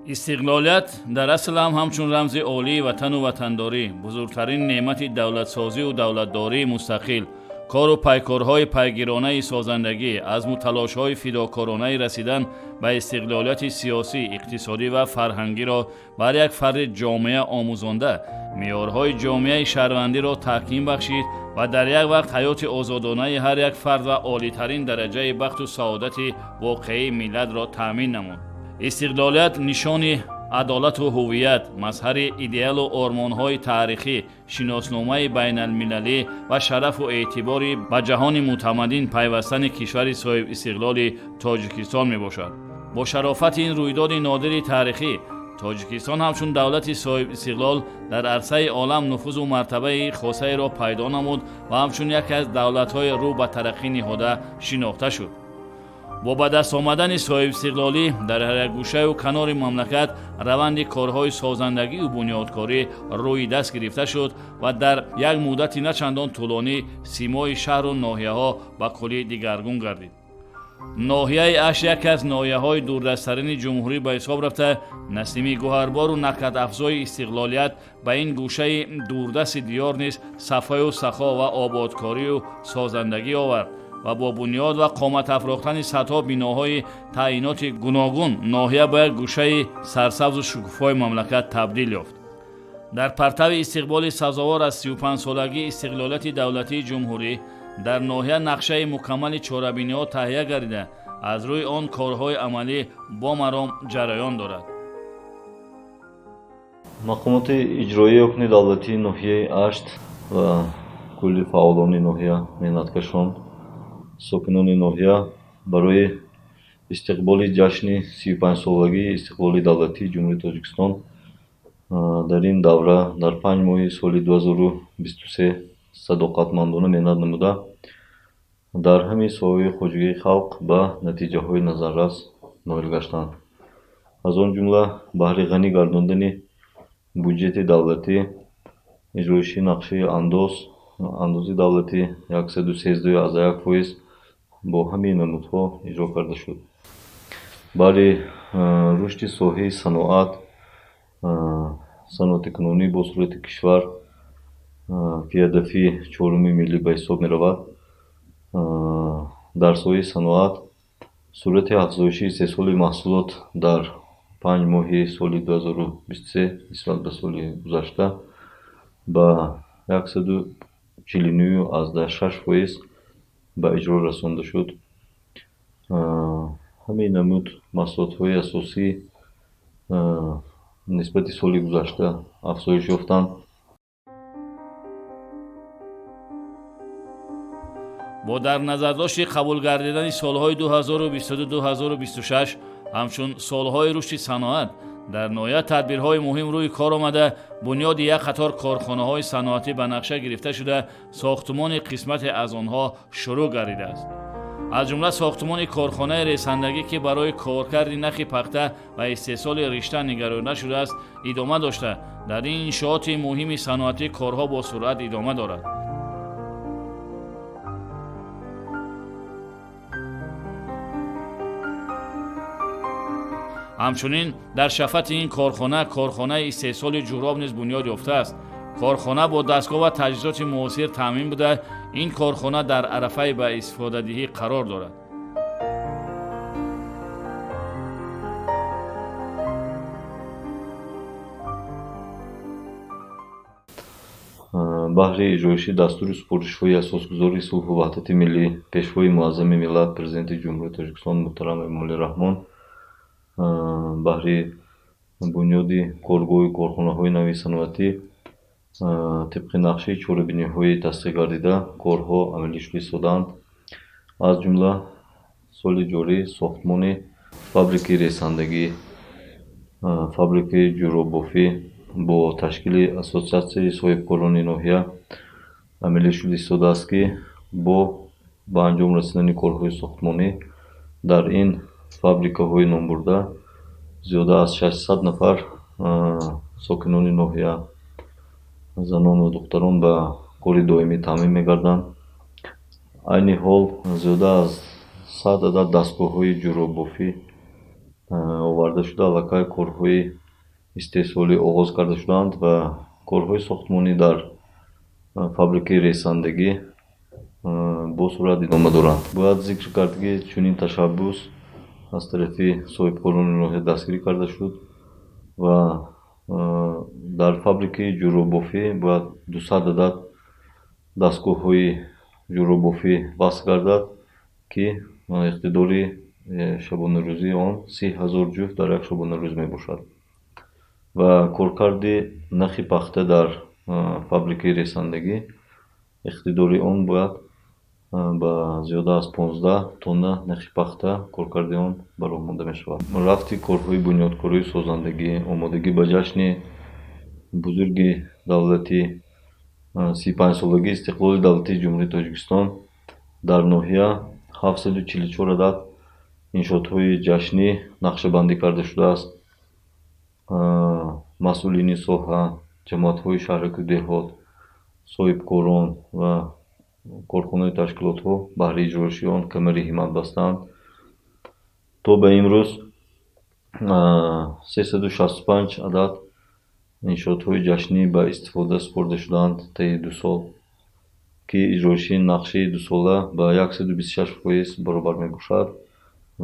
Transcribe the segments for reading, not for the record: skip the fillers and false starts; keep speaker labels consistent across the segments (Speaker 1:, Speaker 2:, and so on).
Speaker 1: истиқлолият дар асл ҳам ҳамчун рамзи олии ватану ватандорӣ, бузургтарин неъмати давлатсозию давлатдории мустақил, кору пайкорҳои пайгиронаи созандагӣ, азму талошҳои фидокоронаи расидан ба истиқлолияти сиёсӣ, иқтисодӣ ва фарҳангиро бар як фарди ҷомеа омӯзонда, меъёрҳои ҷомеаи шаҳрвандиро таҳким бахшид ва дар як вақт ҳаёти озодонаи ҳар як фард ва олитарин дараҷаи бахту саодати воқеии миллатро таъмин намуд. истиқлолият нишони адолату ҳуввият, мазҳари идеалу ормонҳои таърихӣ, шиносномаи байналмилалӣ ва шарафу эътибори ба ҷаҳони мутамаддин пайвастани кишвари соҳибистиқлоли Тоҷикистон мебошад. бо шарофати ин рӯйдоди нодири таърихӣ, Тоҷикистон ҳамчун давлати соҳибистиқлол дар арсаи олам нуфузу мартабаи хосаеро пайдо намуд ва ҳамчун яке аз давлатҳои рӯ ба тараққӣниҳода шинохта шуд. бо ба даст омадани соҳибистиқлолӣ дар ҳар як гӯшаю канори мамлакат раванди корҳои созандагию бунёдкорӣ рӯи даст гирифта шуд ва дар як муддати начандон тӯлонӣ симои шаҳру ноҳияҳо ба куллӣ дигаргун гардид. ноҳияи Аш яке аз ноҳияҳои дурдастарини ҷумҳурӣ ба ҳисоб рафта, наслими гӯҳарбору накадафзои истиқлолият ба ин гӯшаи дурдасти диёр низ сафаю сахо ва ободкорию созандагӣ овард ва бо бунёд ва қомат афрохтани садҳо биноҳои таъиноти гуногун ноҳия ба як гӯшаи сарсабзу шукуфои мамлакат табдил ёфт. дар партави истиқболи сазовор аз 35-солагии истиқлолияти давлатии ҷумҳурӣ дар ноҳия нақшаи мукаммали чорабиниҳо таҳия гардида, аз рӯи он корҳои амалӣ бо маром ҷараён дорад.
Speaker 2: мақомоти иҷроии ҳукми давлатии ноҳияи Ашт ва кулли фаъолони ноҳия, меҳнаткашон, сокинони ноҳия барои истиқболи ҷашни 35-солагии истиқлоли давлатии ҷумҳурии Тоҷикистон дар ин давра дар 5 моҳи соли 2023 садоқатмандона меҳнат намуда, дар ҳамин соҳаи хоҷагии халқ ба натиҷаҳои назаррас ноил гаштанд. аз он ҷумла баҳри ғанӣ гардондани буҷети давлатӣ, иҷроиши нақшаи андози давлатӣ 113.1% бо ҳамин намудҳо иҷро карда шуд. баъри рушди соҳаи саноат, саноати кунонӣ бо сурати кишвар ки ҳадафи чоруми миллӣ ба ҳисоб меравад, дар соҳаи саноат сурати афзоиши истеҳсоли маҳсулот дар 5 моҳи соли 2023 нисбат ба соли гузашта ба 149.6% ба иҷро расонда шуд. ҳамин намуд маҳсулотҳои асосӣ нисбати соли гузашта афзоиш ёфтанд.
Speaker 1: бо дар назардошти қабул гардидани солҳои 2022-2026 ҳамчун солҳои рушди саноат, дар ноҳия тадбирҳои муҳим рӯи кор омада, бунёди як қатор корхонаҳои саноатӣ ба нақша гирифта шуда, сохтумони қисмате аз онҳо шурӯъ гардидааст. аз ҷумла сохтумони корхонаи ресандагӣ ки барои коркарди нахи пахта ва истеҳсоли ришта нигаронда шудааст, идома дошта, дар ин иншооти муҳими саноатӣ корҳо бо суръат идома дорад. ҳамчунин дар шафати ин корхона, корхонаи истеҳсоли ҷуроб низ бунёд ёфтааст. корхона бо дастгоҳ ва таҷҳизоти муосир таъмин буда, ин корхона дар арафаи ба истифодадиҳӣ қарор дорад.
Speaker 2: баҳри иҷроиши дастури супоришҳои асосгузори сулҳу ваҳдати миллӣ, пешвои муаззами миллат Президенти ҷумҳурии Тоҷикистон муҳтарам Эмомалӣ Раҳмон, баҳри бунёди коргоҳи корхонаҳои нави саноатӣ, тибқи нақшаи чорабиниҳои тасдиқ гардида корҳо амалӣ шуда истоданд. аз ҷумла соли ҷорӣ сохтмони фабрикаи ресандагӣ, фабрикаи ҷуроббофӣ бо ташкили ассотсиатсияи соҳибкорони ноҳия амалӣ шуда истодааст, ки бо ба анҷом расидани корҳои сохтмонӣ дар ин фабрикаҳои номбурда зиёда аз 600 нафар сокинони ноҳия, занону духтарон ба кори доимӣ таъмин мегарданд. айни ҳол зиёда аз 100 адад дастгоҳҳои ҷуроббофӣ оварда оварда шуда аллакай корҳои истеҳсолӣ оғоз карда шуданд ва корҳои сохтмонӣ дар фабрикаи ресандагӣ бо сурат идома доранд. Бояд зикр кард, ки чунин ташаббус аз тарафи соҳибкорони ноҳия дастгирӣ карда шуд ва дар фабрикаи ҷӯробофӣ бояд 200 адад дастгоҳҳои ҷӯробофӣ васл гардад, ки иқтидори шабонарӯзии он 30,000 ҷуфт дар як шабонарӯз мебошад ва коркарди нахи пахта дар фабрикаи ресандагӣ иқтидори он бояд ба зиёда аз 15 тонна нахи пахта коркарди он бароҳ монда мешавад. Рафти корҳои бунёдкории созандагӣ, омодагӣ ба ҷашни бузурги давлати 35-солагии истиқлоли давлатии ҷумҳурии Тоҷикистон дар ноҳия 744 адад иншоотҳои ҷашнӣ нақшабандӣ карда шудааст. масъулини соҳа, ҷамоатҳои шаҳраку деҳот, соҳибкорон ва корхонаи ташкилотҳо баҳри иҷроши он камари ҳиммат бастанд. То ба имрӯз 365 адад иншоотҳои ҷашнӣ ба истифода супорда шудаанд таи 2 сол, ки иҷроши нақшаи 2 сола ба 126% баробар мебошад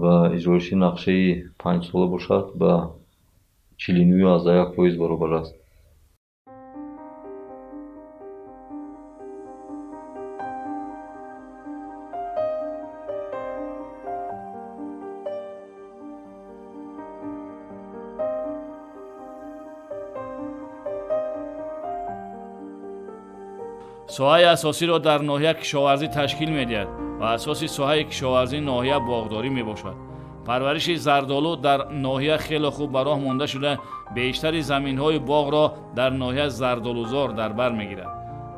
Speaker 2: ва иҷроши нақшаи 5 сола бошад ба 49,1% баробар аст.
Speaker 1: соҳаи асосиро дар ноҳия кишоварзӣ ташкил медиҳад ва асоси соҳаи кишоварзии ноҳия боғдорӣ мебошад. парвариши зардолу дар ноҳия хело хуб ба роҳ монда шуда, бештари заминҳои боғро дар ноҳия зардолузор дар бар мегирад.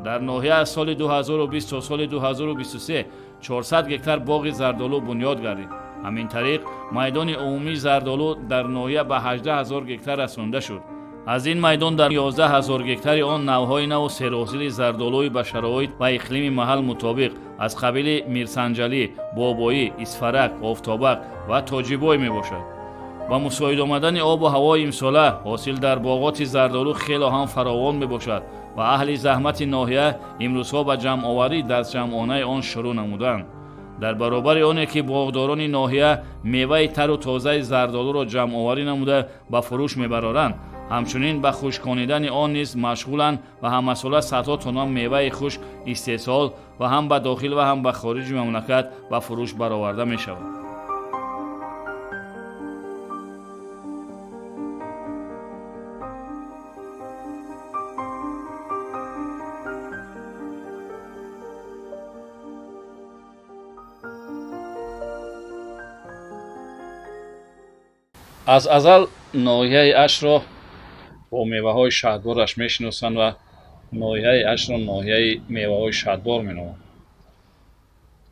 Speaker 1: дар ноҳия аз соли 2020 то соли 2023 400 гектар боғи зардолу бунёд гардид. ҳамин тариқ майдони умумии зардолу дар ноҳия ба 18 000 гектар расонда шуд. аз ин майдон дар 11 000 гектари он навъҳои наву сероҳзили зардолуи ба шароит ва иқлими маҳал мутобиқ аз қабили мирсанҷалӣ, бобоӣ, исфарак, офтобак ва тоҷибой мебошад. ба мусоид омадани обу ҳавои имсола ҳосил дар боғоти зардолу хело ҳам фаровон мебошад ва аҳли заҳмати ноҳия имрӯзҳо ба ҷамъоварӣ дастҷамъонаи он шурӯъ намуданд. дар баробари оне ки боғдорони ноҳия меваи тару тозаи зардолуро ҷамъоварӣ намуда ба фурӯш мебароранд, ҳамчунин ба хушконидани он низ машғуланд ва ҳамасола садҳо тонна меваи хушк истеҳсол ва ҳам ба дохил ва ҳам ба хориҷи мамлакат ба фурӯш бароварда мешавад. аз азал ноҳияи Ашро бо меваҳои шаҳдбораш мешиносанд ва ноҳияи Ашро ноҳияи меваҳои шаҳдбор меноманд.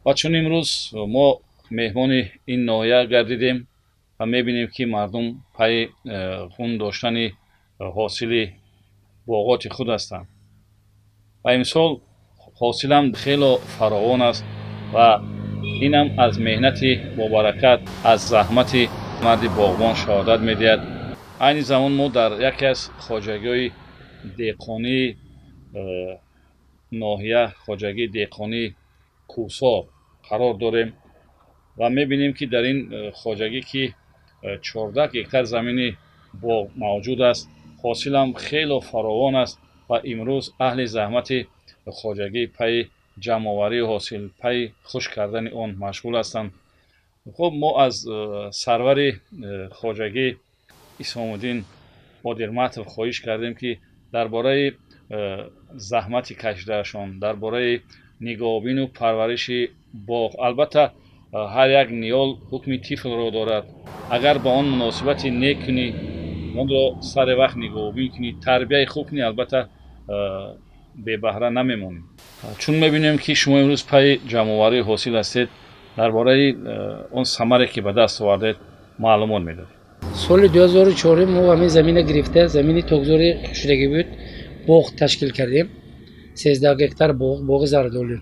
Speaker 1: ва чун имрӯз мо меҳмони ин ноҳия гардидем ва мебинем, ки мардум пайи ғун доштани ҳосили боғоти худ ҳастанд. ва имсол ҳосилам хело фаровон аст ва инам аз меҳнати бобаракат, аз заҳмати марди боғбон шаҳодат медиҳад. айни замон мо дар яке аз хоҷагиҳои деҳқонии ноҳия, хоҷагии деҳқонии кӯҳсор қарор дорем ва мебинем, ки дар ин хоҷагӣ ки 14 гектар замини боғ мавҷуд аст, ҳосилам хело фаровон аст ва имрӯз аҳли заҳмати хоҷагии пайи ҷамъоварии ҳосил, пайи хушк кардани он машғул ҳастанд. хуб, мо аз сарвари хоҷагӣ исомуддин одирматов хоҳиш кардем, ки дар бораи заҳмати кашидаашон, дар бораи нигоҳубину парвариши боғ, албатта ҳар як ниёл ҳукми тифлро дорад. агар ба он муносибати нек кунӣ, онро сари вақт нигоҳубин кунӣ, тарбияи хуб кунӣ, албатта бебаҳра намемонӣ. чун мебинем, ки шумо имрӯз пайи ҷамъоварии ҳосил ҳастед, дар бораи он самаре ки ба даст овардед маълумот медоҳед.
Speaker 3: соли 2004 мо ҳамин замина гирифта, замини тогзори хушрагӣ буд, боғ ташкил кардем. 13 гектар боғи зардолӣ.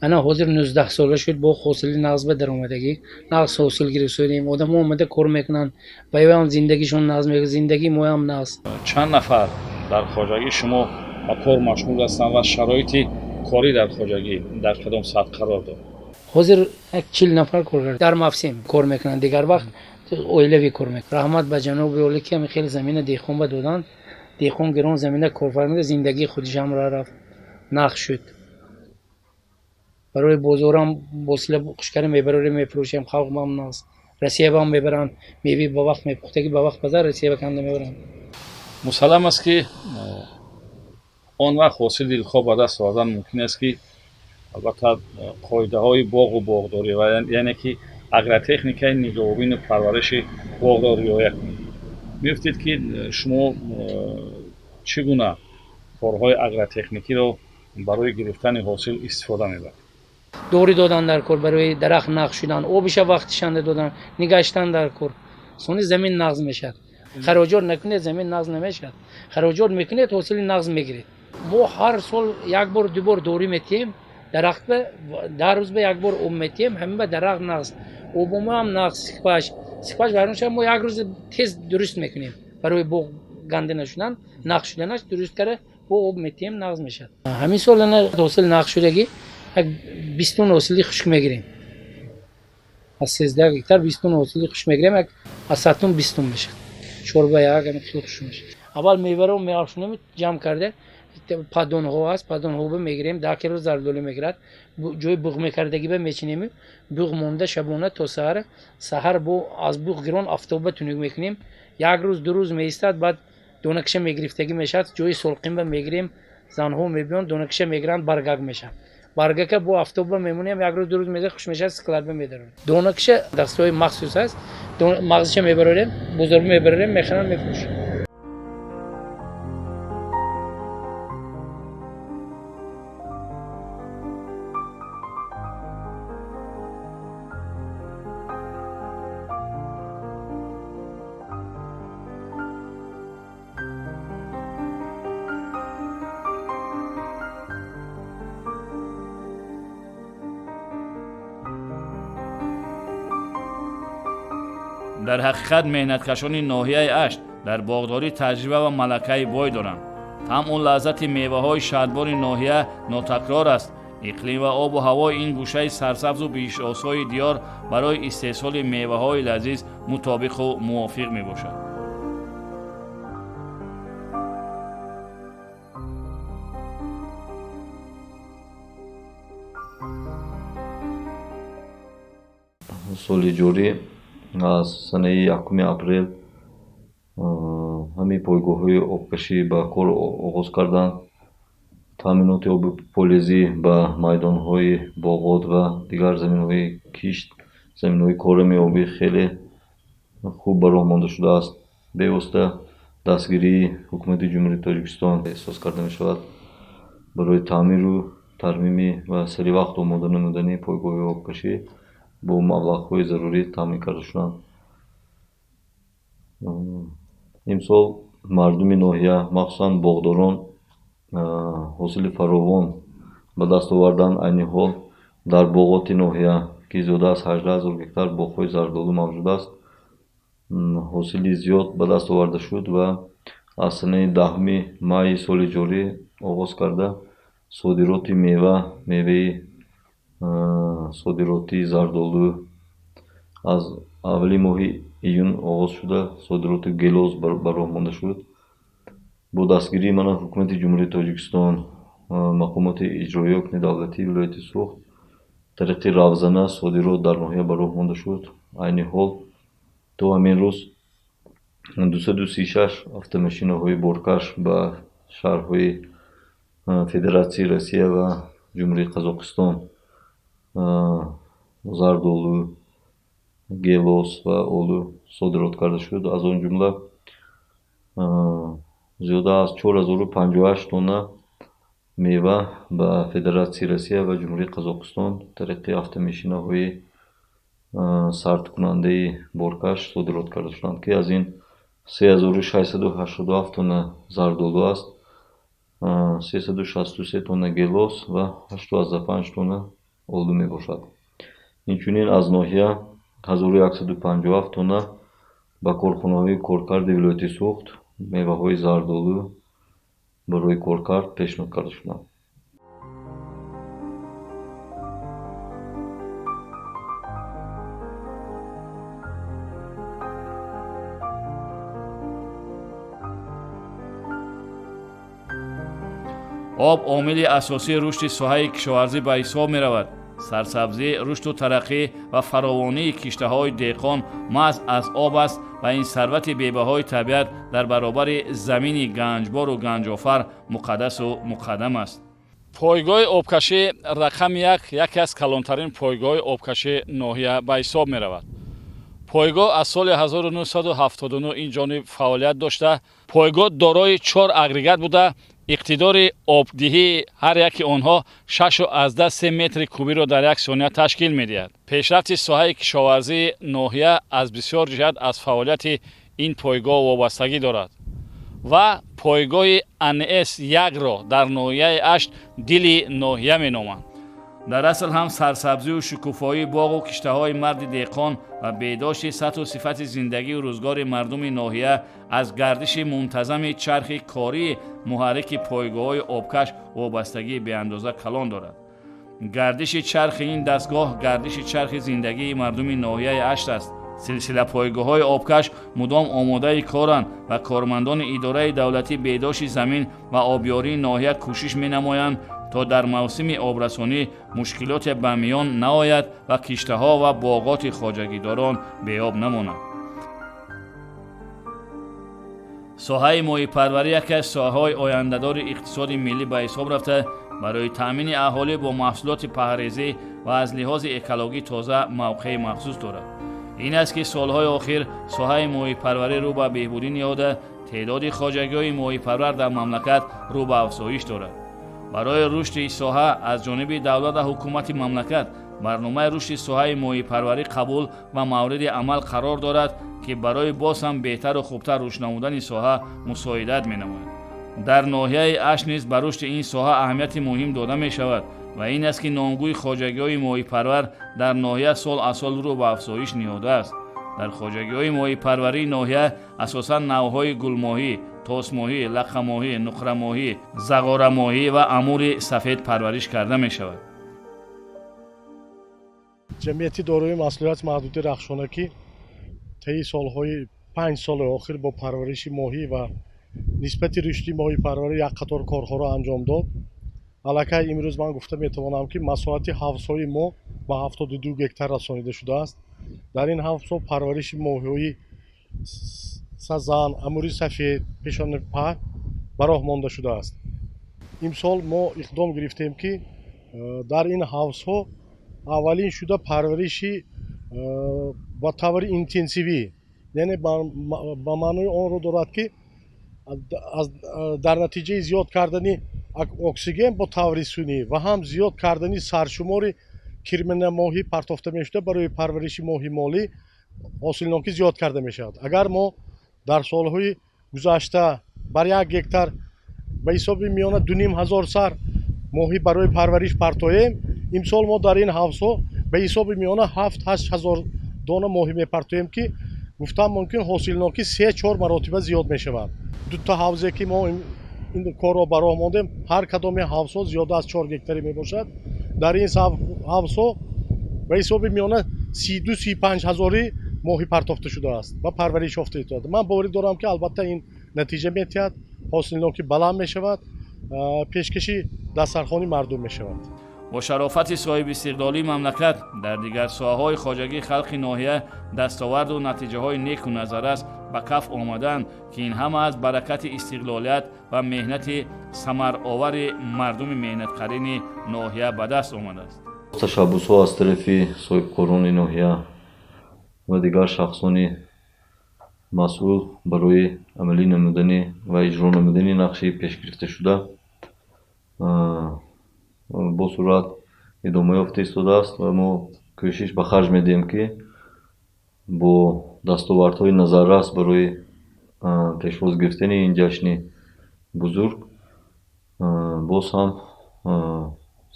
Speaker 3: انا حاضر 19 ساله شد با حوصله نغز به درآمدگی نغز حاصل گرفتیم آدم ها اومده کار میکنن بیان زندگیشون نغز میگه زندگی مهم نغز
Speaker 1: چند نفر در خواجگی شما با کار مشغول هستند و شرایط کاری در خواجگی در کدام سطح قرار دارد؟
Speaker 3: حاضر 40 نفر کار در مفسیم کار میکنن دیگر وقت اویلوی کار میکنن رحمت به جناب اولی که هم خیلی زمین دیخون به دادن دیخون گرون زمین کار فرمود زندگی خودش هم را رفت نقش شد برای بزرگم بوسله خوشکاری میبریم میفروشیم خلق هم ناز رسیه هم میبرن میوه با وقت میپختگی با وقت بازار رسیه بکنده میبرن
Speaker 1: مسلم است که آن وقت حاصل دلخواه به دست آوردن ممکن است که البته قاعده های باغ و باغداری و یعنی که اگرتکنیکای نگهبانی و پرورش باغ را رعایت کنید. می‌افتید که شما چگونه کارهای اگرتکنیکی را برای گرفتن حاصل استفاده می‌برید؟
Speaker 3: دوری دادن در کار برای درخت نقش شدن آبش وقتشان دادن نگاشتن در کار سونی زمین نقض میشد خراجات نکنه زمین نقض نمیشد خراجات میکنه حاصل نقض میگیرید ما هر سال یک بار دو بار دوری میتیم درخت به در روز به یک بار اوم میتیم همه به درخت نقض اوبم هم نقض سپاش برنامه‌ش ما یک روز تیز درست میکنیم برای بو گنده نشدن نقش شدنش درست کرده با اوب میتیم نقض میشد همین سال نه حاصل نقش شدگی 20 تن حاصلی خشک میگیریم از 13 هکتار 20 تن حاصلی خشک میگیریم از 100 تن 20 تن میشه شوربه یک هم خیلی خوش میشه اول میوه رو میارشونیم جمع کرده پادون ها است پادون ها رو میگیریم 10 کیلو زردالو میگیرد جای بوق میکردگی به میچینیم بوق مونده شبونه تا سحر بو از بوق گرون آفتابه تونیگ میکنیم یک روز دو روز میستاد بعد دونکشه میگرفتگی میشد جای سلقیم به میگیریم زنها میبیان دونکشه میگیرن برگگ میشن برگه که با آفتابه میمونیم یک روز دو روز میذاره خوش میشه سکلاربه میدارن دونکشه دستای مخصوص است مغزش میبریم بزرگ میبریم میخرن میفروشیم
Speaker 1: در حقیقت مهنتکشان ناحیه اشت در باغداری تجربه و ملکه بای دارند. طعم و لذت میوه های شادبار ناحیه ناتکرار است. اقلیم و آب و هوای این گوشه سرسبز و بیش آسای دیار برای استحصال میوه های لذیذ مطابق و موافق می باشد.
Speaker 2: соли ҷорӣ аз санаи 1 апрел ҳамин пойгоҳҳои обкашӣ ба кор оғоз карданд. таъминоти оби полезӣ ба майдонҳои боғот ва дигар заминҳои кишт, заминҳои корами обӣ хеле хуб ба роҳ монда шудааст. бевосита дастгирии ҳукумати ҷумҳурии Тоҷикистон эҳсос карда мешавад барои таъмиру тармимӣ ва саривақт омода намудани пойгоҳҳои обкашӣ бо маблағҳои зарурӣ таъмин карда шуданд. имсол мардуми ноҳия махсусан боғдорон ҳосили фаровон ба даст овардан. айни ҳол дар боғоти ноҳия ки зиёда аз 18 000 гектар боғҳои зардолу мавҷуд аст ҳосили зиёд ба даст оварда шуд ва аз санаи 10 майи соли ҷорӣ оғоз карда содироти меваи содироти зардолу аз аввали моҳи июн оғоз шуда содироти гелоз ба роҳ монда шуд. бо дастгирии мана ҳукумати ҷумҳурии Тоҷикистон, мақомоти иҷроиёкни давлатӣ вилояти Суғд тариқи равзана содирот дар ноҳия ба роҳ монда шуд. айни ҳол то ҳамин рӯз 236 автомошинаҳои боркаш ба шаҳрҳои Федератсияи Россия ва ҷумҳурии Қазоқистон зардолу, гелос ва олу содирот карда шуд. аз он ҷумла зиёда аз 4058 тонна мева ба Федератсияи Россия ва ҷумҳурии Қазоқистон тариқи автомошинаҳои сардкунандаи боркаш содирот карда шуданд ки аз ин 3687 тонна зардолу аст, 363 тонна гелос ва 85 тонна олду мебошад. Инчунин аз ноҳия 1157 тонна ба корхонаҳои коркарди вилояти Суғд меваҳои зардолу барои коркард пешниҳод карда шуданд.
Speaker 1: об омили асосии рушди соҳаи кишоварзӣ ба ҳисоб меравад. сарсабзӣ, рушду тараққӣ ва фаровонии киштаҳои деҳқон маҳз аз об аст ва ин сарвати бебаҳои табиат дар баробари замини ганҷбору ганҷофар муқаддасу муқаддам аст. пойгоҳи обкашӣ рақами яке аз калонтарин пойгоҳи обкашии ноҳия ба ҳисоб меравад. пойгоҳ аз соли 1979 ин ҷониб фаъолият дошта, пойгоҳ дорои 4 агрегат буда, иқтидори обдиҳии ҳар яки онҳо 6.3 метри кубиро дар як сония ташкил медиҳад. пешрафти соҳаи кишоварзии ноҳия аз бисёр ҷиҳат аз фаъолияти ин пойгоҳ вобастагӣ дорад ва пойгоҳи АНС-1ро дар ноҳияи Ашт дили ноҳия меноманд. дар асл ҳам сарсабзию шукуфоии боғу киштаҳои марди деҳқон ва бедошти сатҳу сифати зиндагию рӯзгори мардуми ноҳия аз гардиши мунтазами чархи кории муҳаррики пойгоҳҳои обкаш вобастагии беандоза калон дорад. гардиши чархи ин дастгоҳ гардиши чархи зиндагии мардуми ноҳияи Ашт аст. силсилапойгоҳҳои обкаш мудом омодаи коранд ва кормандони идораи давлатӣ бедошти замин ва обёрии ноҳия кӯшиш менамоянд то дар мавсими обрасонӣ мушкилоте ба миён наояд ва киштаҳо ва боғоти хоҷагидорон беоб намонанд. соҳаи моҳипарварӣ яке аз соҳаҳои ояндадори иқтисоди миллӣ ба ҳисоб рафта, барои таъмини аҳолӣ бо маҳсулоти паҳрезӣ ва аз лиҳози экологӣ тоза мавқеи махсус дорад. ин аст ки солҳои охир соҳаи моҳипарварӣ рӯ ба беҳбудӣ ниҳода, теъдоди хоҷагиҳои моҳипарвар дар мамлакат рӯ ба афзоиш дорад. барои рушди соҳа аз ҷониби давлат ва ҳукумати мамлакат барномаи рушди соҳаи моҳипарварӣ қабул ва мавриди амал қарор дорад, ки барои боз ҳам беҳтару хубтар рушд намудани соҳа мусоидат менамояд. дар ноҳияи Ашт низ ба рушди ин соҳа аҳамияти муҳим дода мешавад ва ин аст ки номгӯи хоҷагиҳои моҳипарвар дар ноҳия сол аз сол рӯ ба афзоиш ниҳода аст. дар хоҷагиҳои моҳипарварии ноҳия асосан навъҳои гулмоҳӣ, тосмоҳӣ, лаққамоҳӣ, нуқрамоҳӣ, зағорамоҳӣ ва амури сафед парвариш карда мешавад.
Speaker 4: ҷамъияти дорои маслиҳати маҳдуди рахшонакӣ таи солҳои 5 соли охир бо парвариши моҳӣ ва нисбати рушди моҳипарварӣ як қатор корҳоро анҷом дод. аллакай имрӯз ман гуфта метавонам, ки масоҳати ҳавзҳои мо ба 72 гектар расонида шудааст. дар ин ҳавзҳо парвариши моҳиҳои сазан, амури сафед, пешони паҳ ба роҳ монда шудааст. имсол мо иқдом гирифтем, ки дар ин ҳавзҳо аввалин шуда парвариши ба таври интенсивӣ, яъне ба маънои онро дорад, ки дар натиҷаи зиёд кардани оксиген бо таври сунъӣ ва ҳам зиёд кардани саршумори кирмина моҳӣ партофта мешуда барои парвариши моҳи молӣ ҳосилнокӣ зиёд карда мешавад. агар мо дар солҳои гузашта бар 1 гектар ба ҳисоби миёна 2500 сар моҳӣ барои парвариш партоем, имсол мо дар ин ҳавзҳо ба ҳисоби миёна 7-8 ҳазор дона моҳӣ мепартоем, ки гуфтам мумкин ҳосилнокӣ 3-4 маротиба зиёд мешавад. дута ҳавзе ки мо ин корро ба роҳ мондем, ҳар кадоми ҳавзҳо зиёда аз 4 гектарӣ мебошад. дар ин ҳавзҳо ба ҳисоби миёна 32-35 ҳазорӣ моҳӣ партофта шудааст ва парвариш ёфта метавад. ман боварӣ дорам, ки албатта ин натиҷа метиҳад, ҳосилнокӣ баланд мешавад, пешкаши дастархони мардум мешавад.
Speaker 1: бо шарофати соҳиби истиқлолии мамлакат дар дигар соҳаҳои хоҷагии халқи ноҳия дастоварду натиҷаҳои неку назар аст ба каф омаданд, ки ин ҳама аз баракати истиқлолият ва меҳнати самаровари мардуми меҳнатқарини ноҳия ба даст омадааст.
Speaker 2: ташаббусҳо аз тарафи соҳибкорони ноҳия ва дигар шахсони масъул барои амалӣ намудани ва иҷро намудани нақши пешгирифташуда бо сурат идома ёфта истодааст ва мо кӯшиш ба харҷ медиҳем, ки бо дастовардҳои назаррас барои пешвоз гирифтани ин ҷашни бузург боз ҳам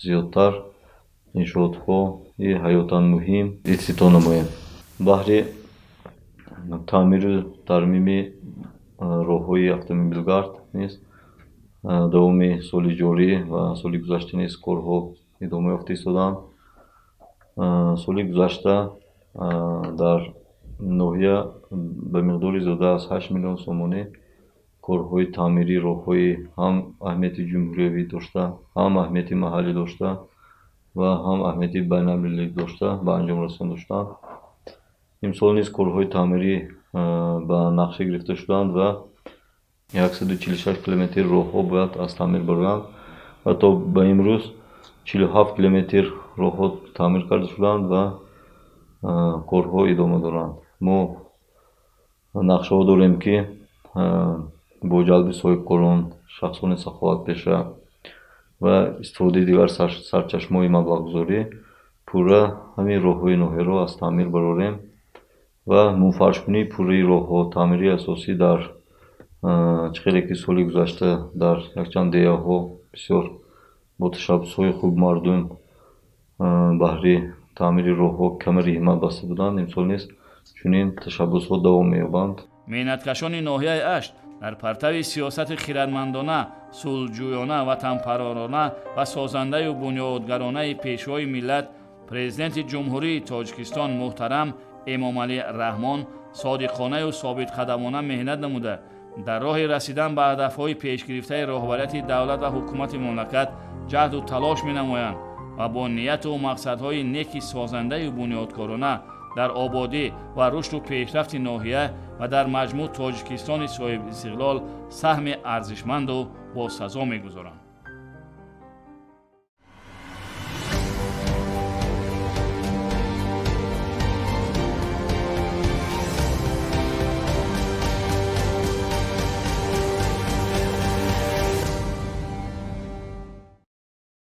Speaker 2: зиёдтар иншоотҳои ҳаётан муҳим иститоъ намоем. баҳри таъмиру тармими роҳҳои автомобилгард низ давоми соли ҷорӣ ва соли гузашта низ корҳо идома ёфта истоданд. соли гузашта дар ноҳия ба миқдори зиёда аз 8 миллион сомонӣ корҳои таъмири роҳҳои ҳам аҳамияти ҷумҳуриявӣ дошта, ҳам аҳамияти маҳаллӣ дошта ва ҳам аҳамияти байналмилалӣ дошта ба анҷом расонида шуданд. имсол низ корҳои таъмирӣ ба нақша гирифта шуданд ва 146 километр роҳҳо бояд аз таъмир бароянд ва то ба имрӯз 47 километр роҳҳо таъмир карда шуданд ва корҳо идома доранд. мо нақшаҳо дорем, ки бо ҷалби соҳибкорон, шахсони саховатпеша ва истифодаи дигар сарчашмаҳои маблағгузорӣ пурра ҳамин роҳҳои ноҳияро аз таъмир барорем ва мунфаршкунии пурраи роҳҳо, таъмирии асосӣ дар чиқеле ки соли гузашта дар якчанд деҳаҳо бисёр бо ташаббусҳои хуб мардум баҳри таъмири роҳҳо камари ҳиммат баста буданд, имсол низ чунин ташаббусҳо давом меёбанд.
Speaker 1: меҳнаткашони ноҳияи ашт дар партави сиёсати хирадмандона, сулҳҷӯёна, ватанпарварона ва созандаю бунёдгаронаи пешвои миллат президенти ҷумҳурии Тоҷикистон муҳтарам Эмомалӣ Раҳмон содиқонаю собитқадамона меҳнат намуда дар роҳи расидан ба ҳадафҳои пешгирифтаи роҳбарияти давлат ва ҳукумати мамлакат ҷаҳду талош менамоянд ва бо нияту мақсадҳои неки созандаю бунёдкорона дар ободӣ ва рушду пешрафти ноҳия ва дар маҷмӯъ Тоҷикистони соҳибистиқлол саҳми арзишманду босазо мегузоранд.